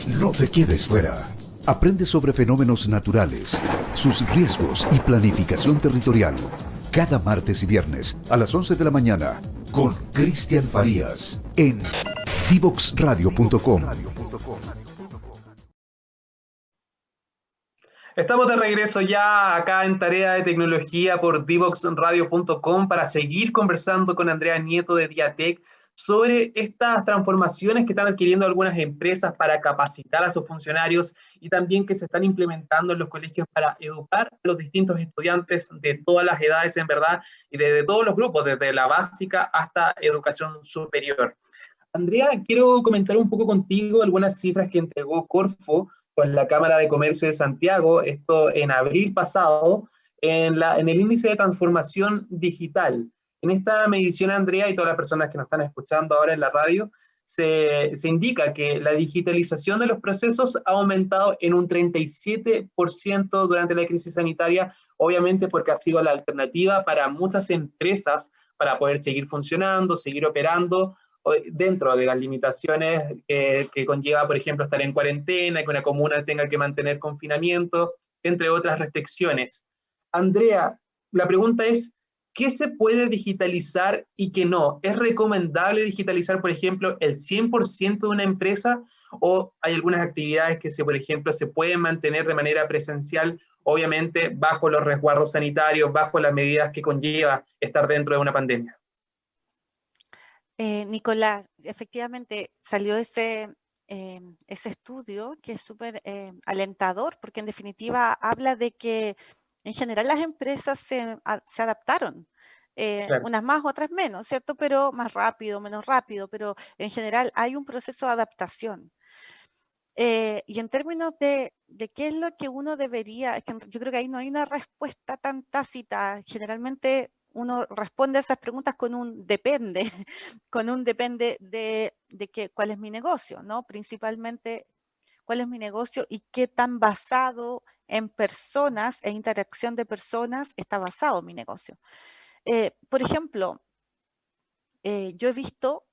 No te quedes fuera. Aprende sobre fenómenos naturales, sus riesgos y planificación territorial. Cada martes y viernes a las 11 de la mañana con Cristian Farías en divoxradio.com. Estamos de regreso ya acá en Tarea de Tecnología por divoxradio.com para seguir conversando con Andrea Nieto de Diatec sobre estas transformaciones que están adquiriendo algunas empresas para capacitar a sus funcionarios y también que se están implementando en los colegios para educar a los distintos estudiantes de todas las edades, en verdad, y de todos los grupos, desde la básica hasta educación superior. Andrea, quiero comentar un poco contigo algunas cifras que entregó Corfo con la Cámara de Comercio de Santiago, esto en abril pasado, en el índice de transformación digital. En esta medición, Andrea, y todas las personas que nos están escuchando ahora en la radio, se indica que la digitalización de los procesos ha aumentado en un 37% durante la crisis sanitaria, obviamente porque ha sido la alternativa para muchas empresas para poder seguir funcionando, seguir operando, dentro de las limitaciones que conlleva, por ejemplo, estar en cuarentena, que una comuna tenga que mantener confinamiento, entre otras restricciones. Andrea, la pregunta es, ¿qué se puede digitalizar y qué no? ¿Es recomendable digitalizar, por ejemplo, el 100% de una empresa o hay algunas actividades que, por ejemplo, se pueden mantener de manera presencial, obviamente bajo los resguardos sanitarios, bajo las medidas que conlleva estar dentro de una pandemia? Nicolás, efectivamente salió ese estudio que es súper alentador porque en definitiva habla de que en general las empresas se adaptaron, Claro. unas más, otras menos, ¿cierto? Pero más rápido, menos rápido, pero en general hay un proceso de adaptación. Y en términos de qué es lo que uno debería, es que yo creo que ahí no hay una respuesta tan tácita. Generalmente uno responde a esas preguntas con un depende, con un depende de cuál es mi negocio, ¿no? Principalmente cuál es mi negocio y qué tan basado en personas e interacción de personas está basado mi negocio. Por ejemplo, yo he visto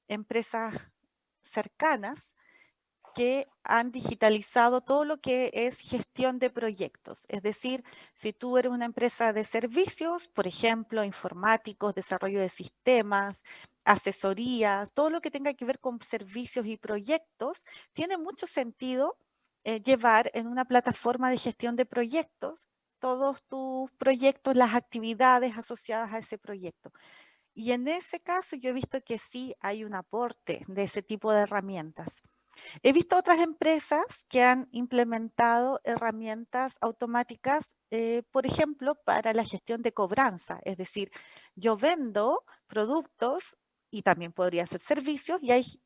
empresas cercanas que han digitalizado todo lo que es gestión de proyectos. Es decir, si tú eres una empresa de servicios, por ejemplo, informáticos, desarrollo de sistemas, asesorías, todo lo que tenga que ver con servicios y proyectos, tiene mucho sentido llevar en una plataforma de gestión de proyectos todos tus proyectos, las actividades asociadas a ese proyecto. Y en ese caso yo he visto que sí hay un aporte de ese tipo de herramientas. He visto otras empresas que han implementado herramientas automáticas, por ejemplo, para la gestión de cobranza. Es decir, yo vendo productos y también podría hacer servicios y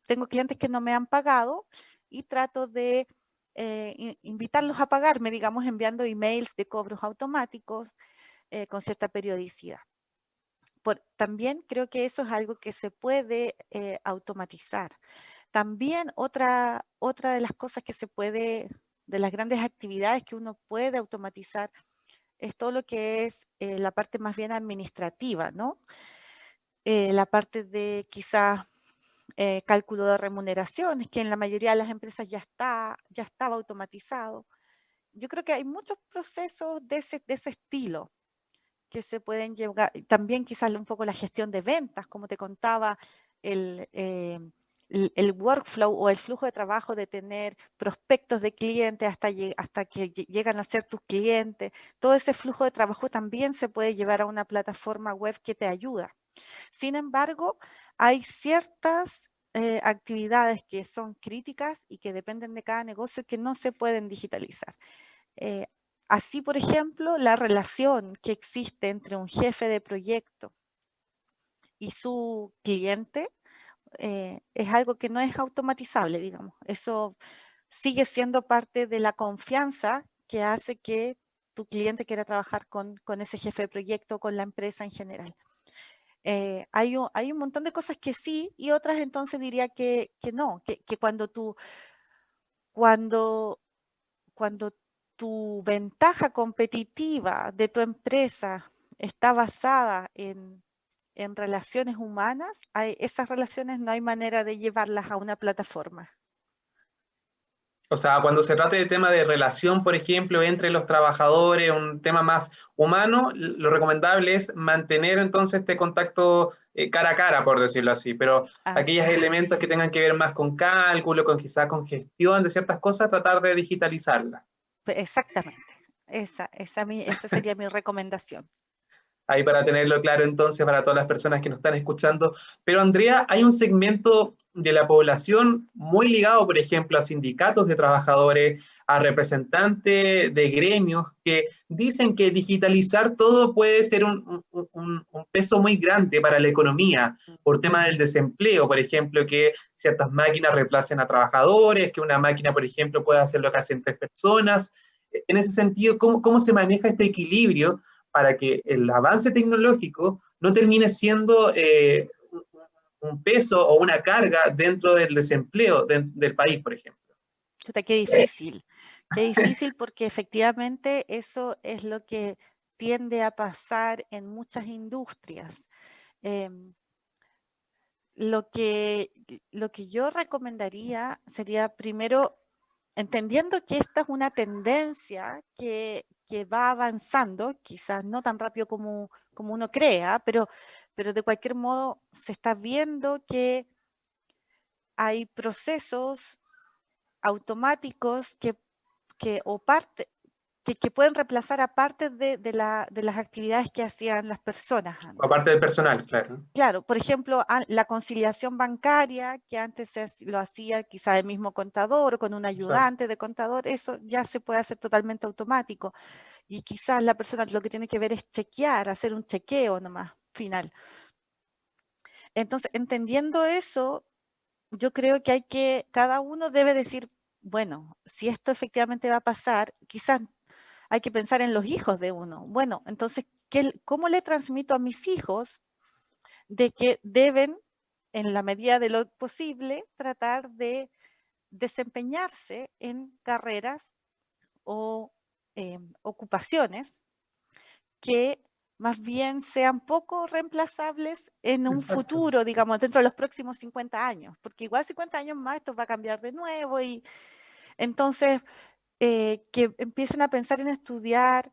tengo clientes que no me han pagado y trato de invitarlos a pagarme, digamos, enviando emails de cobros automáticos con cierta periodicidad. También creo que eso es algo que se puede automatizar. También otra de las cosas que se puede, de las grandes actividades que uno puede automatizar, es todo lo que es la parte más bien administrativa, ¿no? La parte de quizás cálculo de remuneraciones, que en la mayoría de las empresas ya estaba automatizado. Yo creo que hay muchos procesos de ese estilo que se pueden llevar, también quizás un poco la gestión de ventas, como te contaba, el, eh, el workflow o el flujo de trabajo de tener prospectos de clientes hasta que llegan a ser tus clientes. Todo ese flujo de trabajo también se puede llevar a una plataforma web que te ayuda. Sin embargo, hay ciertas actividades que son críticas y que dependen de cada negocio que no se pueden digitalizar. Eh, Así, por ejemplo, la relación que existe entre un jefe de proyecto y su cliente es algo que no es automatizable, digamos. Eso sigue siendo parte de la confianza que hace que tu cliente quiera trabajar con ese jefe de proyecto, con la empresa en general. Hay un montón de cosas que sí y otras entonces diría que no, que cuando, cuando tu ventaja competitiva de tu empresa está basada en relaciones humanas, esas relaciones no hay manera de llevarlas a una plataforma. O sea, cuando se trate de tema de relación, por ejemplo, entre los trabajadores, un tema más humano, lo recomendable es mantener entonces este contacto cara a cara, por decirlo así, pero aquellos Así es. elementos que tengan que ver más con cálculo, con quizás con gestión de ciertas cosas, tratar de digitalizarlas. Exactamente. Esa sería mi recomendación. Ahí para tenerlo claro entonces para todas las personas que nos están escuchando. Pero Andrea, hay un segmento de la población muy ligado, por ejemplo, a sindicatos de trabajadores, a representantes de gremios que dicen que digitalizar todo puede ser un peso muy grande para la economía, por tema del desempleo, por ejemplo, que ciertas máquinas reemplacen a trabajadores, que una máquina, por ejemplo, pueda hacer lo que hacen 3 personas. En ese sentido, ¿cómo se maneja este equilibrio para que el avance tecnológico no termine siendo un peso o una carga dentro del desempleo del país, por ejemplo? Chuta, qué difícil porque efectivamente eso es lo que tiende a pasar en muchas industrias. Em, lo que, lo que yo recomendaría sería primero, entendiendo que esta es una tendencia que va avanzando, quizás no tan rápido como uno crea, pero de cualquier modo se está viendo que hay procesos automáticos o parte, que pueden reemplazar a parte de las actividades que hacían las personas antes. Aparte del personal, claro. Claro, por ejemplo, la conciliación bancaria, que antes lo hacía quizá el mismo contador o con un Exacto. ayudante de contador, eso ya se puede hacer totalmente automático. Y quizás la persona lo que tiene que ver es chequear, hacer un chequeo nomás, final. Entonces, entendiendo eso, yo creo que cada uno debe decir, bueno, si esto efectivamente va a pasar, quizás hay que pensar en los hijos de uno. Bueno, entonces, ¿cómo le transmito a mis hijos de que deben, en la medida de lo posible, tratar de desempeñarse en carreras o ocupaciones que más bien sean poco reemplazables en un Exacto. futuro, digamos, dentro de los próximos 50 años, porque igual 50 años más esto va a cambiar de nuevo y entonces que empiecen a pensar en estudiar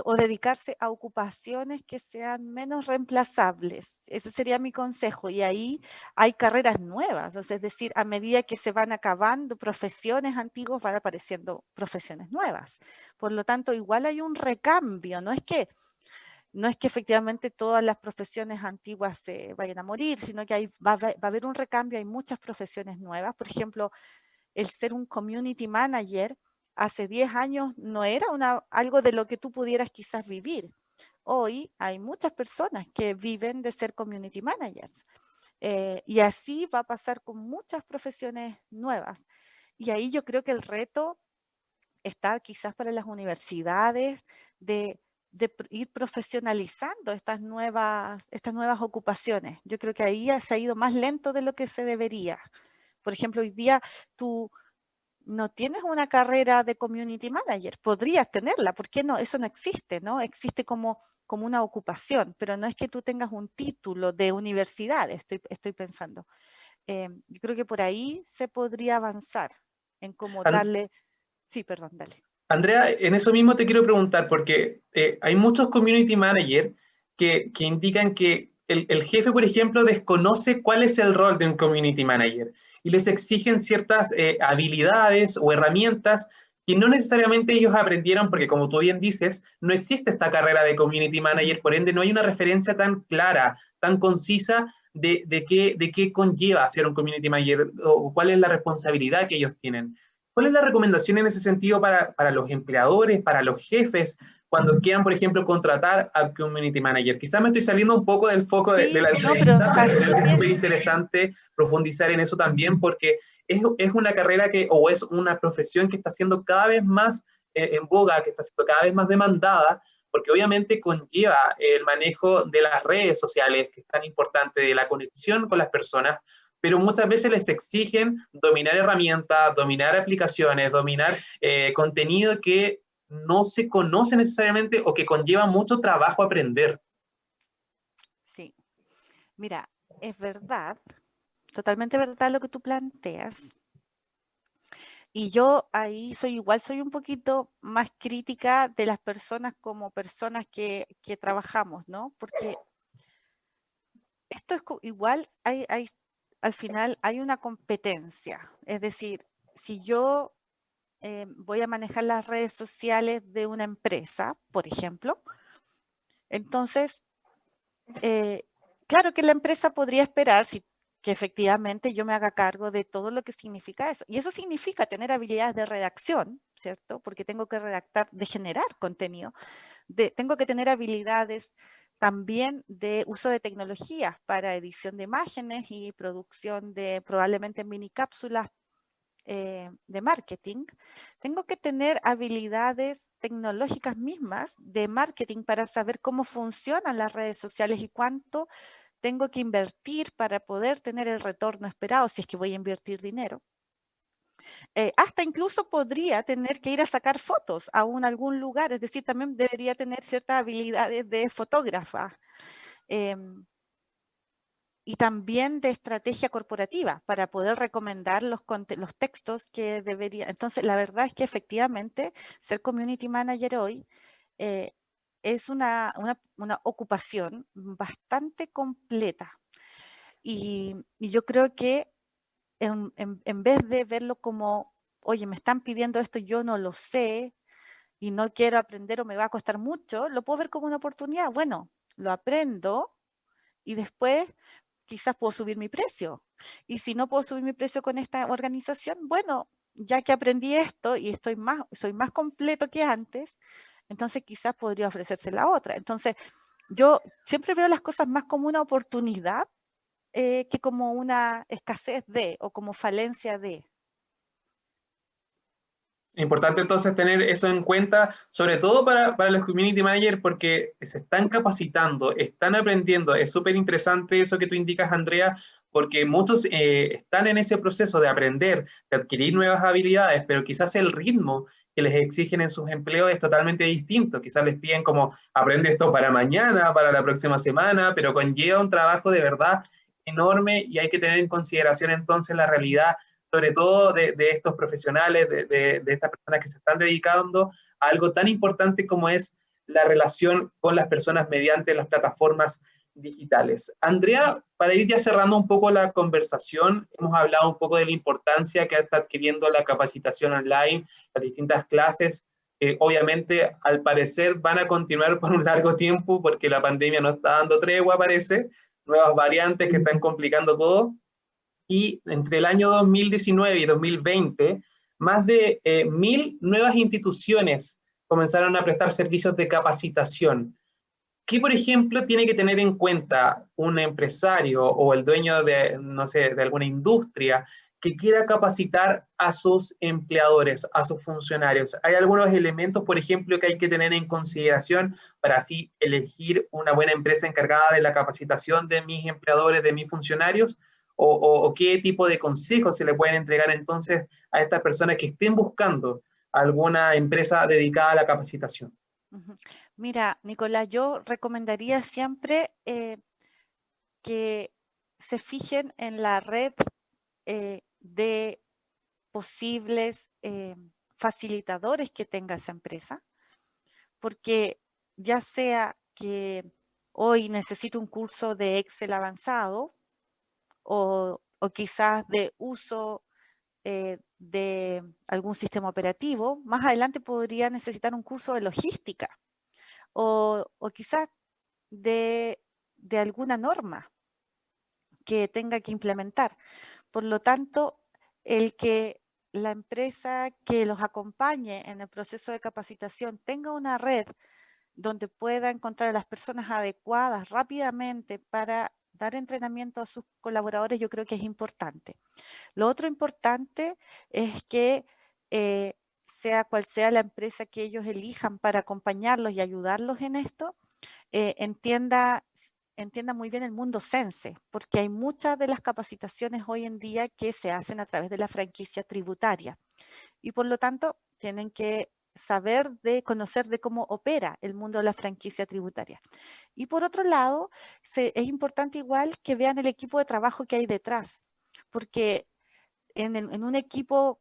o dedicarse a ocupaciones que sean menos reemplazables. Ese sería mi consejo. Y ahí hay carreras nuevas, o sea, es decir, a medida que se van acabando profesiones antiguas, van apareciendo profesiones nuevas. Por lo tanto, igual hay un recambio, no es que efectivamente todas las profesiones antiguas se vayan a morir, sino que va a haber un recambio, hay muchas profesiones nuevas. Por ejemplo, el ser un community manager hace 10 años no era algo de lo que tú pudieras quizás vivir. Hoy hay muchas personas que viven de ser community managers. Y así va a pasar con muchas profesiones nuevas. Y ahí yo creo que el reto está quizás para las universidades de ir profesionalizando estas nuevas ocupaciones. Yo creo que ahí se ha ido más lento de lo que se debería. Por ejemplo, hoy día tú no tienes una carrera de community manager, podrías tenerla, ¿por qué no? Eso no existe, ¿no? Existe como una ocupación, pero no es que tú tengas un título de universidad, estoy pensando. Yo creo que por ahí se podría avanzar en cómo darle, sí, perdón, dale. Andrea, en eso mismo te quiero preguntar, porque hay muchos community managers que indican que el jefe, por ejemplo, desconoce cuál es el rol de un community manager y les exigen ciertas habilidades o herramientas que no necesariamente ellos aprendieron, porque como tú bien dices, no existe esta carrera de community manager, por ende no hay una referencia tan clara, tan concisa de qué conlleva ser un community manager o cuál es la responsabilidad que ellos tienen. ¿Cuál es la recomendación en ese sentido para los empleadores, para los jefes, cuando quieran, por ejemplo, contratar a community manager? Quizás me estoy saliendo un poco del foco de Sí, la no, pero entrevista, está pero creo que súper es súper bien. interesante profundizar en eso también, porque es una carrera o es una profesión que está siendo cada vez más en boga, que está siendo cada vez más demandada, porque obviamente conlleva el manejo de las redes sociales, que es tan importante, de la conexión con las personas, pero muchas veces les exigen dominar herramientas, dominar aplicaciones, dominar contenido que no se conoce necesariamente o que conlleva mucho trabajo aprender. Sí, mira, es verdad, totalmente verdad lo que tú planteas. Y yo ahí soy un poquito más crítica de las personas como personas que trabajamos, ¿no? Porque esto es igual, al final hay una competencia. Es decir, si yo voy a manejar las redes sociales de una empresa, por ejemplo, entonces, claro que la empresa podría esperar que efectivamente yo me haga cargo de todo lo que significa eso. Y eso significa tener habilidades de redacción, ¿cierto? Porque tengo que redactar, de generar contenido. Tengo que tener habilidades también de uso de tecnologías para edición de imágenes y producción de probablemente mini cápsulas de marketing. Tengo que tener habilidades tecnológicas mismas de marketing para saber cómo funcionan las redes sociales y cuánto tengo que invertir para poder tener el retorno esperado si es que voy a invertir dinero. Hasta incluso podría tener que ir a sacar fotos a algún lugar, es decir, también debería tener ciertas habilidades de fotógrafa y también de estrategia corporativa para poder recomendar los textos que debería. Entonces, la verdad es que efectivamente ser community manager hoy eh, es una ocupación bastante completa y yo creo que en vez de verlo como, oye, me están pidiendo esto, yo no lo sé y no quiero aprender o me va a costar mucho, lo puedo ver como una oportunidad. Bueno, lo aprendo y después quizás puedo subir mi precio. Y si no puedo subir mi precio con esta organización, bueno, ya que aprendí esto y soy más completo que antes, entonces quizás podría ofrecerse la otra. Entonces, yo siempre veo las cosas más como una oportunidad que como una escasez de o como falencia de. Importante entonces tener eso en cuenta, sobre todo para los community managers, porque se están capacitando, están aprendiendo. Es súper interesante eso que tú indicas, Andrea, porque muchos están en ese proceso de aprender, de adquirir nuevas habilidades, pero quizás el ritmo que les exigen en sus empleos es totalmente distinto. Quizás les piden como, aprende esto para mañana, para la próxima semana, pero conlleva un trabajo de verdad enorme y hay que tener en consideración entonces la realidad sobre todo de estos profesionales, de estas personas que se están dedicando a algo tan importante como es la relación con las personas mediante las plataformas digitales. Andrea, para ir ya cerrando un poco la conversación, hemos hablado un poco de la importancia que está adquiriendo la capacitación online, las distintas clases, que obviamente al parecer van a continuar por un largo tiempo porque la pandemia no está dando tregua, parece, nuevas variantes que están complicando todo, y entre el año 2019 y 2020, más de 1.000 nuevas instituciones comenzaron a prestar servicios de capacitación. ¿Qué, por ejemplo, tiene que tener en cuenta un empresario o el dueño de, no sé, de alguna industria que quiera capacitar a sus empleadores, a sus funcionarios? ¿Hay algunos elementos, por ejemplo, que hay que tener en consideración para así elegir una buena empresa encargada de la capacitación de mis empleadores, de mis funcionarios? ¿O qué tipo de consejos se le pueden entregar entonces a estas personas que estén buscando alguna empresa dedicada a la capacitación? Ujú. Mira, Nicolás, yo recomendaría siempre que se fijen en la red de posibles facilitadores que tenga esa empresa, porque ya sea que hoy necesito un curso de Excel avanzado o quizás de uso de algún sistema operativo, más adelante podría necesitar un curso de logística o quizás de, de alguna norma que tenga que implementar. Por lo tanto, el que la empresa que los acompañe en el proceso de capacitación tenga una red donde pueda encontrar a las personas adecuadas rápidamente para dar entrenamiento a sus colaboradores, yo creo que es importante. Lo otro importante es que sea cual sea la empresa que ellos elijan para acompañarlos y ayudarlos en esto, entienda muy bien el mundo Sense, porque hay muchas de las capacitaciones hoy en día que se hacen a través de la franquicia tributaria y por lo tanto tienen que conocer de cómo opera el mundo de la franquicia tributaria. Y por otro lado, es importante igual que vean el equipo de trabajo que hay detrás, porque en un equipo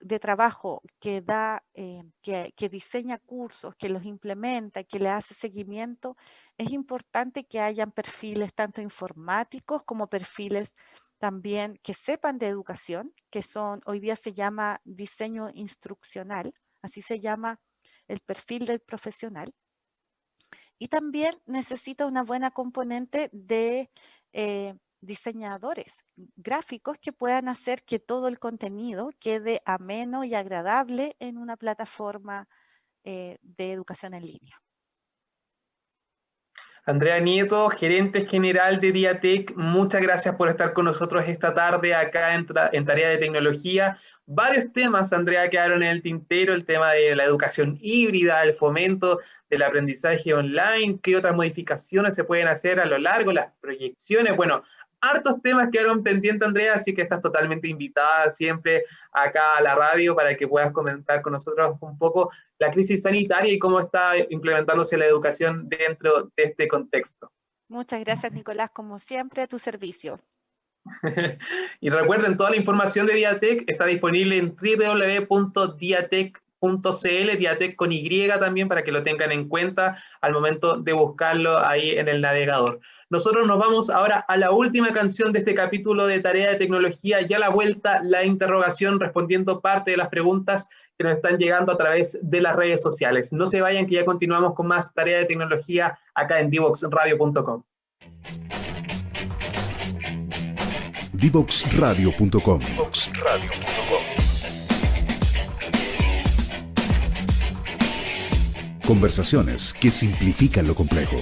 de trabajo que da, que diseña cursos, que los implementa, que le hace seguimiento, es importante que hayan perfiles tanto informáticos como perfiles también que sepan de educación, que son, hoy día se llama diseño instruccional, así se llama el perfil del profesional. Y también necesita una buena componente de diseñadores gráficos que puedan hacer que todo el contenido quede ameno y agradable en una plataforma de educación en línea. Andrea Nieto, gerente general de Diatec, muchas gracias por estar con nosotros esta tarde acá en Tarea de Tecnología. Varios temas, Andrea, quedaron en el tintero, el tema de la educación híbrida, el fomento del aprendizaje online, qué otras modificaciones se pueden hacer a lo largo, las proyecciones, bueno, hartos temas quedaron pendientes, Andrea, así que estás totalmente invitada siempre acá a la radio para que puedas comentar con nosotros un poco la crisis sanitaria y cómo está implementándose la educación dentro de este contexto. Muchas gracias, Nicolás, como siempre, a tu servicio. Y recuerden, toda la información de Diatec está disponible en www.diatec.cl, Diatec con Y también, para que lo tengan en cuenta al momento de buscarlo ahí en el navegador. Nosotros nos vamos ahora a la última canción de este capítulo de Tarea de Tecnología, ya a la vuelta, la interrogación, respondiendo parte de las preguntas que nos están llegando a través de las redes sociales. No se vayan, que ya continuamos con más Tarea de Tecnología acá en divoxradio.com. divoxradio.com. Conversaciones que simplifican lo complejo.